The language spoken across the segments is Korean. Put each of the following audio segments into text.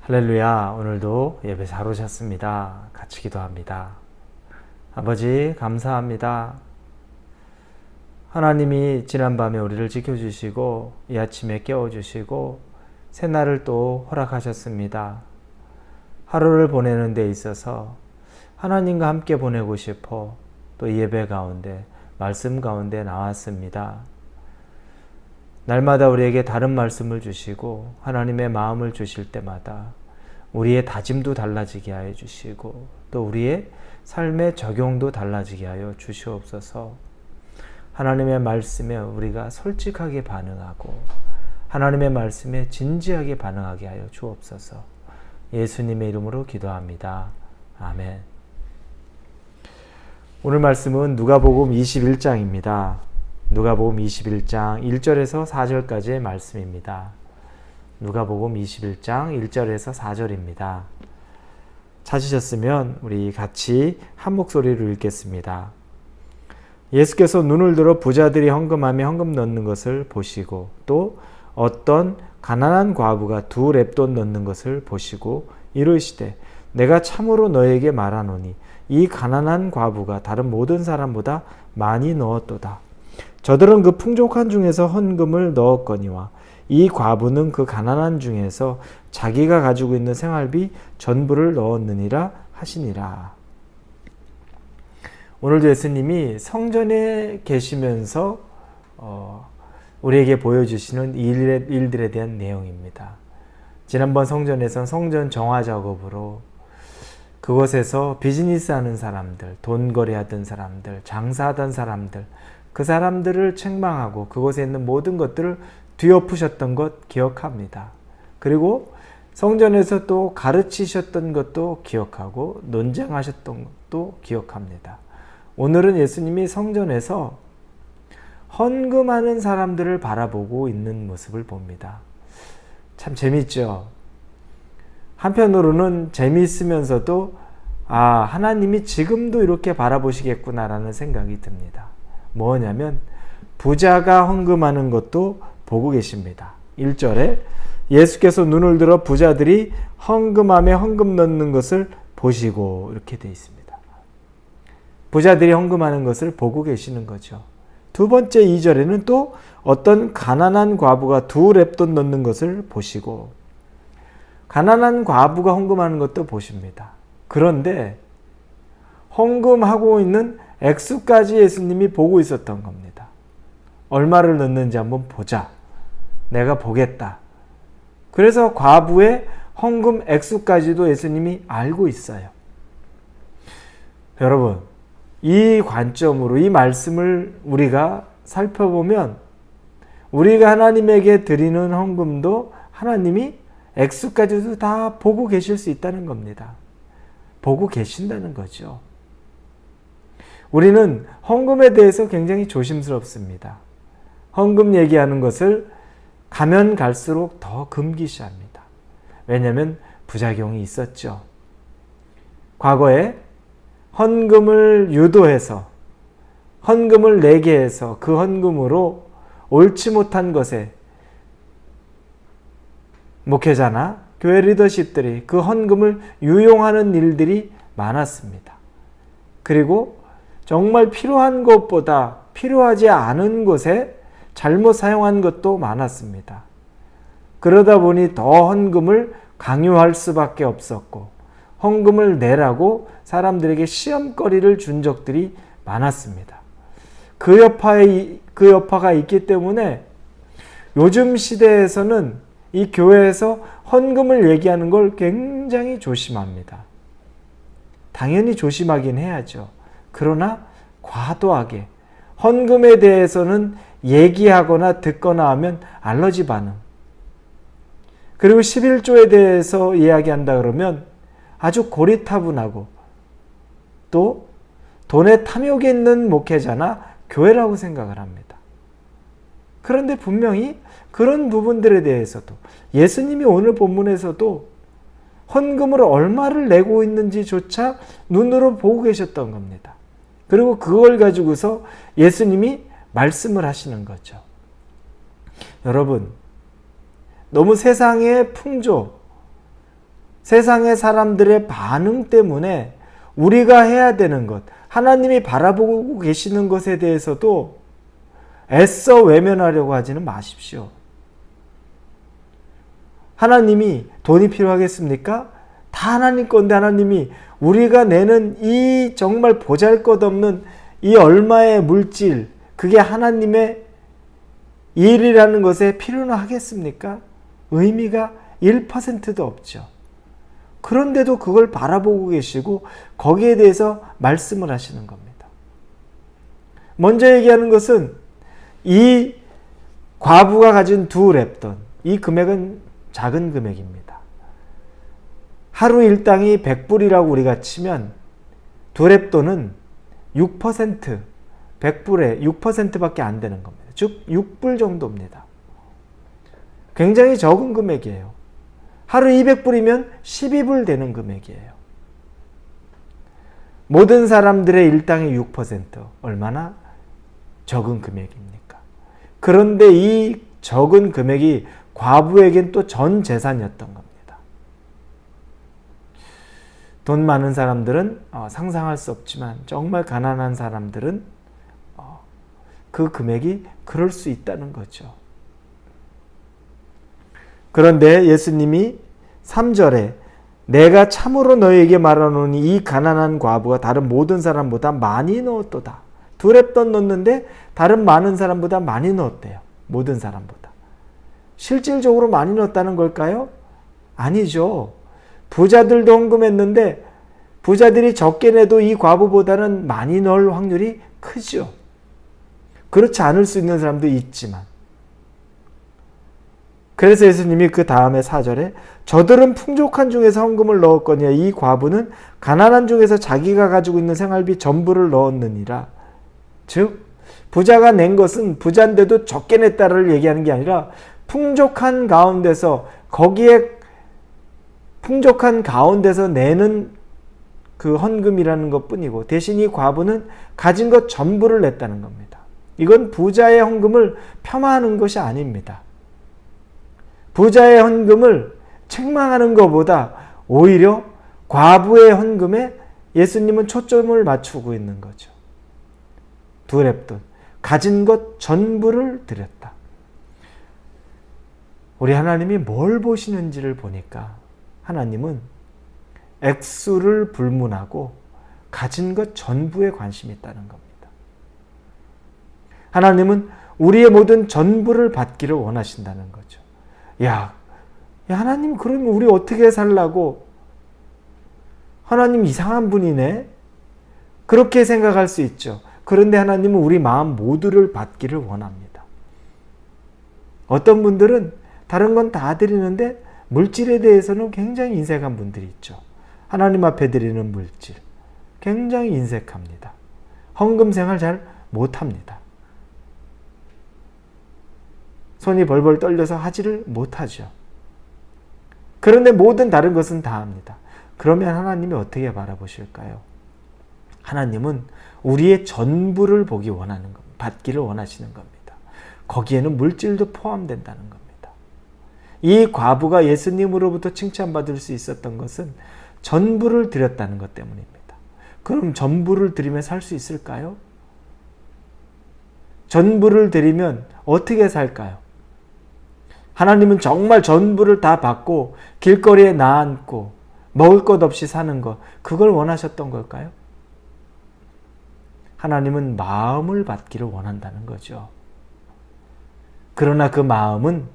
할렐루야. 오늘도 예배 잘 오셨습니다. 같이 기도합니다. 아버지 감사합니다. 하나님이 지난밤에 우리를 지켜주시고 이 아침에 깨워주시고 새날을 또 허락하셨습니다. 하루를 보내는 데 있어서 하나님과 함께 보내고 싶어 또 이 예배 가운데 말씀 가운데 나왔습니다. 날마다 우리에게 다른 말씀을 주시고 하나님의 마음을 주실 때마다 우리의 다짐도 달라지게 하여 주시고 또 우리의 삶의 적용도 달라지게 하여 주시옵소서. 하나님의 말씀에 우리가 솔직하게 반응하고 하나님의 말씀에 진지하게 반응하게 하여 주옵소서. 예수님의 이름으로 기도합니다. 아멘. 오늘 말씀은 누가복음 21장입니다. 누가복음 21장 1절에서 4절까지의 말씀입니다. 누가복음 21장 1절에서 4절입니다. 찾으셨으면 우리 같이 한 목소리로 읽겠습니다. 예수께서 눈을 들어 부자들이 헌금함에 헌금 넣는 것을 보시고 또 어떤 가난한 과부가 2렙돈 넣는 것을 보시고 이르시되 내가 참으로 너에게 말하노니 이 가난한 과부가 다른 모든 사람보다 많이 넣었도다. 저들은 그 풍족한 중에서 헌금을 넣었거니와 이 과부는 그 가난한 중에서 자기가 가지고 있는 생활비 전부를 넣었느니라 하시니라. 오늘도 예수님이 성전에 계시면서 우리에게 보여주시는 일들에 대한 내용입니다. 지난번 성전에선 성전 정화 작업으로 그곳에서 비즈니스 하는 사람들, 돈 거래하던 사람들, 장사하던 사람들, 그 사람들을 책망하고 그곳에 있는 모든 것들을 뒤엎으셨던 것 기억합니다. 그리고 성전에서 또 가르치셨던 것도 기억하고 논쟁하셨던 것도 기억합니다. 오늘은 예수님이 성전에서 헌금하는 사람들을 바라보고 있는 모습을 봅니다. 참 재밌죠? 한편으로는 재미있으면서도 하나님이 지금도 이렇게 바라보시겠구나라는 생각이 듭니다. 뭐냐면 부자가 헌금하는 것도 보고 계십니다. 1절에 예수께서 눈을 들어 부자들이 헌금함에 헌금 넣는 것을 보시고 이렇게 되어 있습니다. 부자들이 헌금하는 것을 보고 계시는 거죠. 두 번째 2절에는 또 어떤 가난한 과부가 2렙돈 넣는 것을 보시고 가난한 과부가 헌금하는 것도 보십니다. 그런데 헌금하고 있는 액수까지 예수님이 보고 있었던 겁니다. 얼마를 넣는지 한번 보자. 내가 보겠다. 그래서 과부의 헌금 액수까지도 예수님이 알고 있어요. 여러분, 이 관점으로 이 말씀을 우리가 살펴보면 우리가 하나님에게 드리는 헌금도 하나님이 액수까지도 다 보고 계실 수 있다는 겁니다. 보고 계신다는 거죠. 우리는 헌금에 대해서 굉장히 조심스럽습니다. 헌금 얘기하는 것을 가면 갈수록 더 금기시합니다. 왜냐하면 부작용이 있었죠. 과거에 헌금을 유도해서 헌금을 내게 해서 그 헌금으로 옳지 못한 것에 목회자나 교회 리더십들이 그 헌금을 유용하는 일들이 많았습니다. 그리고 정말 필요한 것보다 필요하지 않은 곳에 잘못 사용한 것도 많았습니다. 그러다 보니 더 헌금을 강요할 수밖에 없었고 헌금을 내라고 사람들에게 시험거리를 준 적들이 많았습니다. 그 여파가 있기 때문에 요즘 시대에서는 이 교회에서 헌금을 얘기하는 걸 굉장히 조심합니다. 당연히 조심하긴 해야죠. 그러나 과도하게 헌금에 대해서는 얘기하거나 듣거나 하면 알러지 반응. 그리고 11조에 대해서 이야기한다 그러면 아주 고리타분하고 또 돈에 탐욕이 있는 목회자나 교회라고 생각을 합니다. 그런데 분명히 그런 부분들에 대해서도 예수님이 오늘 본문에서도 헌금으로 얼마를 내고 있는지조차 눈으로 보고 계셨던 겁니다. 그리고 그걸 가지고서 예수님이 말씀을 하시는 거죠. 여러분, 너무 세상의 풍조, 세상의 사람들의 반응 때문에 우리가 해야 되는 것, 하나님이 바라보고 계시는 것에 대해서도 애써 외면하려고 하지는 마십시오. 하나님이 돈이 필요하겠습니까? 다 하나님 건데 하나님이 우리가 내는 이 정말 보잘것없는 이 얼마의 물질, 그게 하나님의 일이라는 것에 필요는 하겠습니까? 의미가 1%도 없죠. 그런데도 그걸 바라보고 계시고 거기에 대해서 말씀을 하시는 겁니다. 먼저 얘기하는 것은 이 과부가 가진 2렙돈, 이 금액은 작은 금액입니다. 하루 일당이 100불이라고 우리가 치면 2렙돈은 6%, 100불에 6%밖에 안 되는 겁니다. 즉 6불 정도입니다. 굉장히 적은 금액이에요. 하루 200불이면 12불 되는 금액이에요. 모든 사람들의 일당의 6%, 얼마나 적은 금액입니까? 그런데 이 적은 금액이 과부에겐 또 전 재산이었던 겁니다. 돈 많은 사람들은 상상할 수 없지만 정말 가난한 사람들은 그 금액이 그럴 수 있다는 거죠. 그런데 예수님이 3절에 내가 참으로 너희에게 말하노니 이 가난한 과부가 다른 모든 사람보다 많이 넣었도다. 2렙돈 넣었는데 다른 많은 사람보다 많이 넣었대요. 모든 사람보다. 실질적으로 많이 넣었다는 걸까요? 아니죠. 부자들도 헌금했는데 부자들이 적게 내도 이 과부보다는 많이 넣을 확률이 크죠. 그렇지 않을 수 있는 사람도 있지만. 그래서 예수님이 그 다음에 4절에 저들은 풍족한 중에서 헌금을 넣었거니와 이 과부는 가난한 중에서 자기가 가지고 있는 생활비 전부를 넣었느니라. 즉 부자가 낸 것은 부자인데도 적게 냈다를 얘기하는 게 아니라 풍족한 가운데서 거기에 풍족한 가운데서 내는 그 헌금이라는 것뿐이고 대신 이 과부는 가진 것 전부를 냈다는 겁니다. 이건 부자의 헌금을 폄하하는 것이 아닙니다. 부자의 헌금을 책망하는 것보다 오히려 과부의 헌금에 예수님은 초점을 맞추고 있는 거죠. 2렙돈, 가진 것 전부를 드렸다. 우리 하나님이 뭘 보시는지를 보니까 하나님은 액수를 불문하고 가진 것 전부에 관심이 있다는 겁니다. 하나님은 우리의 모든 전부를 받기를 원하신다는 거죠. 야 하나님 그러면 우리 어떻게 살라고? 하나님 이상한 분이네? 그렇게 생각할 수 있죠. 그런데 하나님은 우리 마음 모두를 받기를 원합니다. 어떤 분들은 다른 건 다 드리는데 물질에 대해서는 굉장히 인색한 분들이 있죠. 하나님 앞에 드리는 물질 굉장히 인색합니다. 헌금 생활 잘 못합니다. 손이 벌벌 떨려서 하지를 못하죠. 그런데 모든 다른 것은 다 합니다. 그러면 하나님이 어떻게 바라보실까요? 하나님은 우리의 전부를 보기 원하는 겁니다. 받기를 원하시는 겁니다. 거기에는 물질도 포함된다는 겁니다. 이 과부가 예수님으로부터 칭찬받을 수 있었던 것은 전부를 드렸다는 것 때문입니다. 그럼 전부를 드리면 살 수 있을까요? 전부를 드리면 어떻게 살까요? 하나님은 정말 전부를 다 받고 길거리에 나앉고 먹을 것 없이 사는 것, 그걸 원하셨던 걸까요? 하나님은 마음을 받기를 원한다는 거죠. 그러나 그 마음은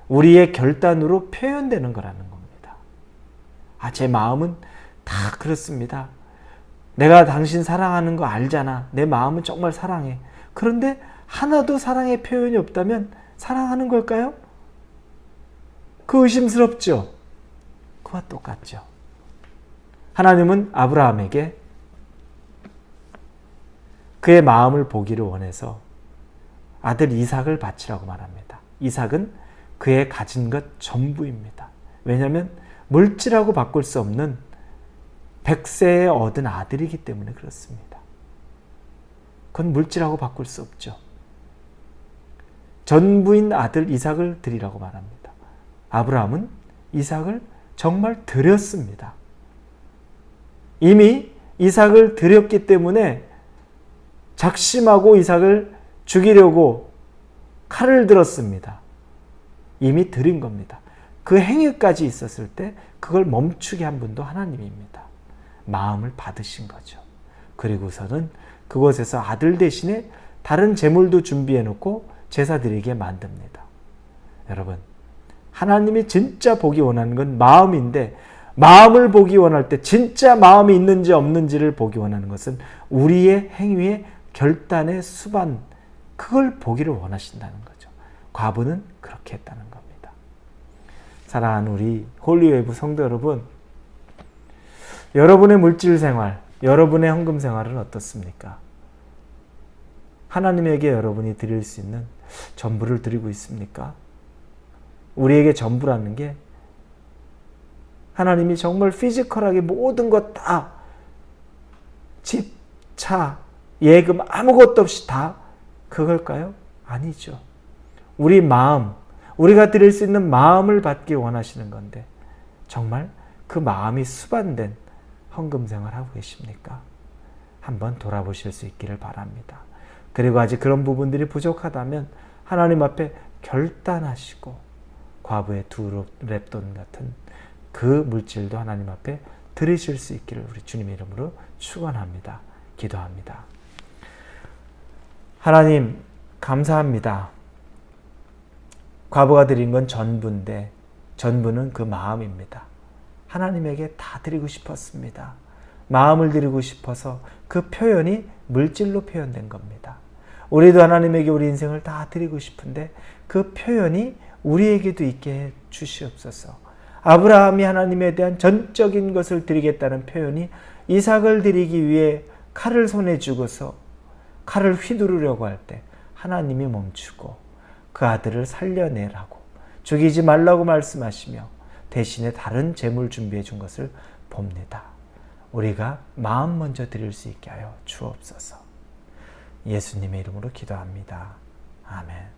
우리의 결단으로 표현되는 거라는 겁니다. 제 마음은 다 그렇습니다. 내가 당신 사랑하는 거 알잖아. 내 마음은 정말 사랑해. 그런데 하나도 사랑의 표현이 없다면 사랑하는 걸까요? 그 의심스럽죠? 그와 똑같죠. 하나님은 아브라함에게 그의 마음을 보기를 원해서 아들 이삭을 바치라고 말합니다. 이삭은 그의 가진 것 전부입니다. 왜냐하면 물질하고 바꿀 수 없는 100세에 얻은 아들이기 때문에 그렇습니다. 그건 물질하고 바꿀 수 없죠. 전부인 아들 이삭을 드리라고 말합니다. 아브라함은 이삭을 정말 드렸습니다. 이미 이삭을 드렸기 때문에 작심하고 이삭을 죽이려고 칼을 들었습니다. 이미 드린 겁니다. 그 행위까지 있었을 때 그걸 멈추게 한 분도 하나님입니다. 마음을 받으신 거죠. 그리고서는 그곳에서 아들 대신에 다른 제물도 준비해 놓고 제사 드리게 만듭니다. 여러분, 하나님이 진짜 보기 원하는 건 마음인데, 마음을 보기 원할 때 진짜 마음이 있는지 없는지를 보기 원하는 것은 우리의 행위의 결단의 수반, 그걸 보기를 원하신다는 거죠. 과부는 그렇게 했다는 겁니다. 사랑하는 우리 홀리웨이브 성도 여러분, 여러분의 물질 생활, 여러분의 헌금 생활은 어떻습니까? 하나님에게 여러분이 드릴 수 있는 전부를 드리고 있습니까? 우리에게 전부라는 게 하나님이 정말 피지컬하게 모든 것 다, 집, 차, 예금 아무것도 없이 다 그걸까요? 아니죠. 우리 마음, 우리가 드릴 수 있는 마음을 받기 원하시는 건데 정말 그 마음이 수반된 헌금 생활하고 계십니까? 한번 돌아보실 수 있기를 바랍니다. 그리고 아직 그런 부분들이 부족하다면 하나님 앞에 결단하시고 과부의 2렙돈 같은 그 물질도 하나님 앞에 드리실 수 있기를 우리 주님의 이름으로 축원합니다. 기도합니다. 하나님 감사합니다. 과부가 드린 건 전부인데 전부는 그 마음입니다. 하나님에게 다 드리고 싶었습니다. 마음을 드리고 싶어서 그 표현이 물질로 표현된 겁니다. 우리도 하나님에게 우리 인생을 다 드리고 싶은데 그 표현이 우리에게도 있게 해 주시옵소서. 아브라함이 하나님에 대한 전적인 것을 드리겠다는 표현이 이삭을 드리기 위해 칼을 손에 쥐고서 칼을 휘두르려고 할 때 하나님이 멈추고 그 아들을 살려내라고, 죽이지 말라고 말씀하시며 대신에 다른 제물 준비해 준 것을 봅니다. 우리가 마음 먼저 드릴 수 있게 하여 주옵소서. 예수님의 이름으로 기도합니다. 아멘.